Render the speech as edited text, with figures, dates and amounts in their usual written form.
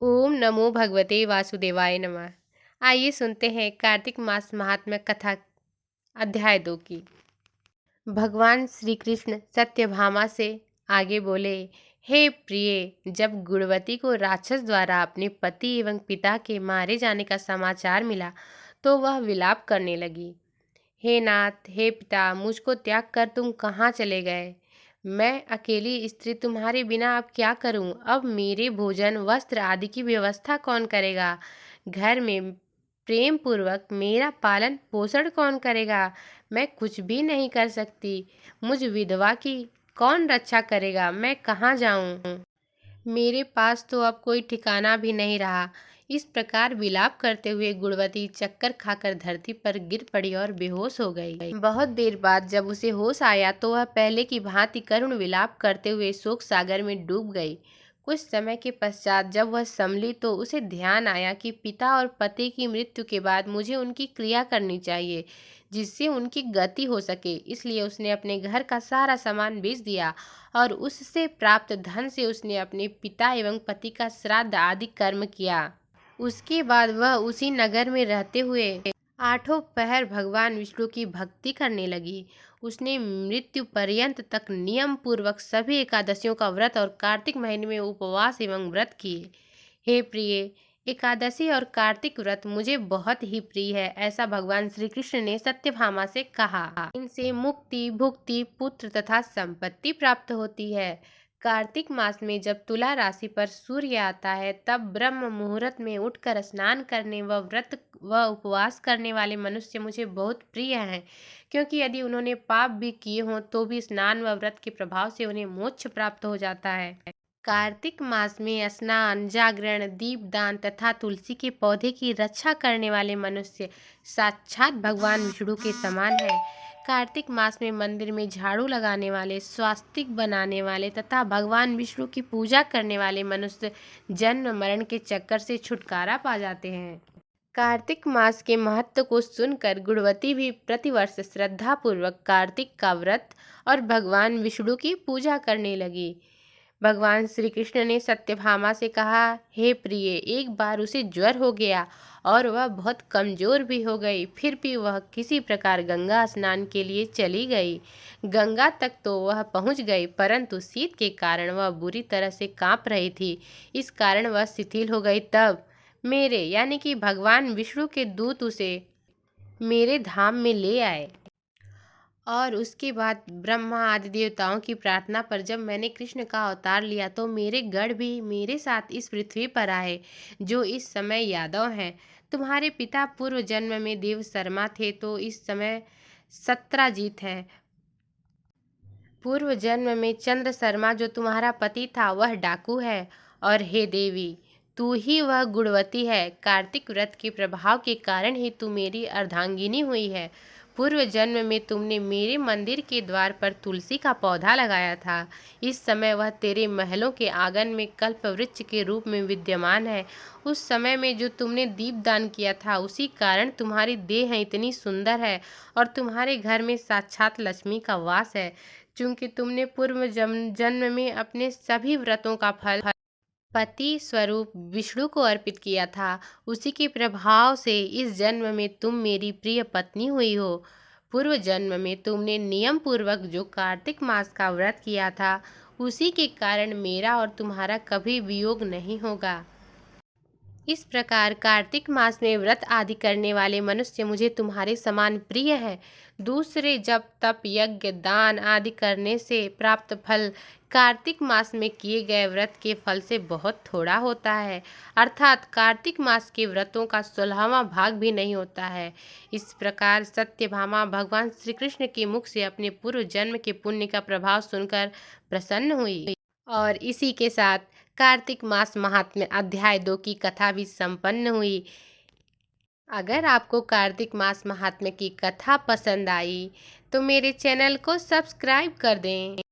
ओम नमो भगवते वासुदेवाय नमः। आइए सुनते हैं कार्तिक मास महात्म्य कथा अध्याय 2 की। भगवान श्री कृष्ण सत्यभामा से आगे बोले, हे प्रिय, जब गुणवती को राक्षस द्वारा अपने पति एवं पिता के मारे जाने का समाचार मिला तो वह विलाप करने लगी। हे नाथ, हे पिता, मुझको त्याग कर तुम कहाँ चले गए? मैं अकेली स्त्री तुम्हारे बिना अब क्या करूं? अब मेरे भोजन वस्त्र आदि की व्यवस्था कौन करेगा? घर में प्रेम पूर्वक मेरा पालन पोषण कौन करेगा? मैं कुछ भी नहीं कर सकती। मुझ विधवा की कौन रक्षा करेगा? मैं कहाँ जाऊं? मेरे पास तो अब कोई ठिकाना भी नहीं रहा। इस प्रकार विलाप करते हुए गुणवती चक्कर खाकर धरती पर गिर पड़ी और बेहोश हो गई। बहुत देर बाद जब उसे होश आया तो वह पहले की भांति करुण विलाप करते हुए शोक सागर में डूब गई। कुछ समय के पश्चात जब वह संभली तो उसे ध्यान आया कि पिता और पति की मृत्यु के बाद मुझे उनकी क्रिया करनी चाहिए जिससे उनकी गति हो सके। इसलिए उसने अपने घर का सारा सामान बेच दिया और उससे प्राप्त धन से उसने अपने पिता एवं पति का श्राद्ध आदि कर्म किया। उसके बाद वह उसी नगर में रहते हुए आठों पहर भगवान विष्णु की भक्ति करने लगी। उसने मृत्यु पर्यंत तक नियम पूर्वक सभी एकादशियों का व्रत और कार्तिक महीने में उपवास एवं व्रत किए। हे प्रिय, एकादशी और कार्तिक व्रत मुझे बहुत ही प्रिय है, ऐसा भगवान श्री कृष्ण ने सत्यभामा से कहा। इनसे मुक्ति, भुक्ति, पुत्र तथा संपत्ति प्राप्त होती है। कार्तिक मास में जब तुला राशि पर सूर्य आता है तब ब्रह्म मुहूर्त में उठकर स्नान करने व व्रत व उपवास करने वाले मनुष्य मुझे बहुत प्रिय हैं, क्योंकि यदि उन्होंने पाप भी किए हों तो भी स्नान व व्रत के प्रभाव से उन्हें मोक्ष प्राप्त हो जाता है। कार्तिक मास में स्नान, जागरण, दीपदान तथा तुलसी के पौधे की रक्षा करने वाले मनुष्य साक्षात भगवान विष्णु के समान है। कार्तिक मास में मंदिर में झाड़ू लगाने वाले, स्वास्तिक बनाने वाले तथा भगवान विष्णु की पूजा करने वाले मनुष्य जन्म मरण के चक्कर से छुटकारा पा जाते हैं। कार्तिक मास के महत्व को सुनकर गुणवती भी प्रतिवर्ष श्रद्धा पूर्वक कार्तिक का व्रत और भगवान विष्णु की पूजा करने लगी। भगवान श्री कृष्ण ने सत्यभामा से कहा, हे प्रिय, एक बार उसे ज्वर हो गया और वह बहुत कमजोर भी हो गई। फिर भी वह किसी प्रकार गंगा स्नान के लिए चली गई। गंगा तक तो वह पहुंच गई, परंतु शीत के कारण वह बुरी तरह से कांप रही थी। इस कारण वह शिथिल हो गई। तब मेरे यानी कि भगवान विष्णु के दूत उसे मेरे धाम में ले आए और उसके बाद ब्रह्मा आदि देवताओं की प्रार्थना पर जब मैंने कृष्ण का अवतार लिया तो मेरे गढ़ भी मेरे साथ इस पृथ्वी पर आए, जो इस समय यादव हैं। तुम्हारे पिता पूर्व जन्म में देव शर्मा थे तो इस समय सत्राजीत हैं। पूर्व जन्म में चंद्र शर्मा जो तुम्हारा पति था वह डाकू है। और हे देवी, तू ही वह गुणवती है। कार्तिक व्रत के प्रभाव के कारण ही तू मेरी अर्धांगिनी हुई है। पूर्व जन्म में तुमने मेरे मंदिर के द्वार पर तुलसी का पौधा लगाया था। इस समय वह तेरे महलों के आंगन में कल्प वृक्ष के रूप में विद्यमान है। उस समय में जो तुमने दीपदान किया था उसी कारण तुम्हारी देह इतनी सुंदर है और तुम्हारे घर में साक्षात लक्ष्मी का वास है। चूंकि तुमने पूर्व जन्म में अपने सभी व्रतों का फल पति स्वरूप विष्णु को अर्पित किया था, उसी के प्रभाव से इस जन्म में तुम मेरी प्रिय पत्नी हुई हो। पूर्व जन्म में तुमने नियम पूर्वक जो कार्तिक मास का व्रत किया था उसी के कारण मेरा और तुम्हारा कभी वियोग नहीं होगा। इस प्रकार कार्तिक मास में व्रत आदि करने वाले मनुष्य मुझे तुम्हारे समान प्रिय है। दूसरे जप, तप, यज्ञ, दान आदि करने से प्राप्त फल कार्तिक मास में किए गए व्रत के फल से बहुत थोड़ा होता है, अर्थात कार्तिक मास के व्रतों का 16वां भाग भी नहीं होता है। इस प्रकार सत्यभामा भगवान श्री कृष्ण के मुख से अपने पूर्व जन्म के पुण्य का प्रभाव सुनकर प्रसन्न हुई। और इसी के साथ कार्तिक मास महात्म्य अध्याय 2 की कथा भी संपन्न हुई। अगर आपको कार्तिक मास महात्म्य की कथा पसंद आई तो मेरे चैनल को सब्सक्राइब कर दें।